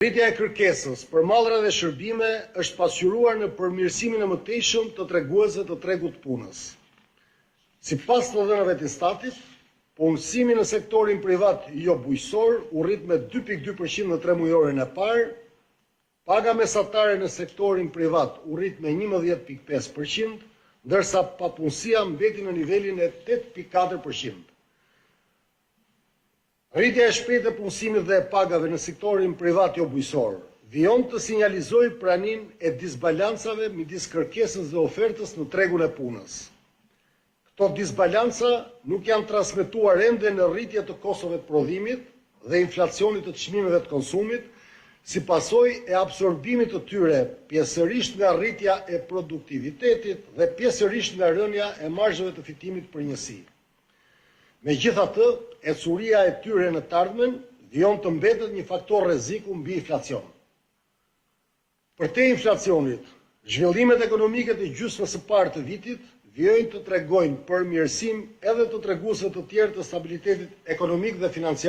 Rritja e kërkesës për mallra dhe shërbime është pasqyruar në përmirësimin e mëtejshëm të treguesve të tregut të punës. Sipas të dhënave të Statit, punësimi në sektorin privat jo bujqësor u rrit me 2.2% në 3 mujorin e parë, paga mesatare në sektorin privat u rrit me 11.5%, ndërsa papunësia mbeti në nivelin e 8.4%. Rritja e shpejtë e punësimit dhe e pagave në sektorin privat jo bujqësor vijon të sinjalizojë praninë e disbalancave midis kërkesës dhe ofertës në tregun e punës. Këto disbalanca nuk janë transmetuar ende në rritje të kostove të prodhimit dhe inflacionit të çmimeve të konsumit, si pasojë e absorbimit të tyre pjesërisht nga rritja e produktivitetit dhe pjesërisht nga rënja e marzheve të fitimit për njësi. Megjithatë, ecuria e tyre në të ardhmen vijon të mbetet një faktor rreziku mbi inflacion. Për te inflacionit, zhvillimet ekonomike të gjysmës së parë të vitit vijojnë të tregojnë përmirësim edhe të treguesve të tjerë të stabilitetit ekonomik dhe financiar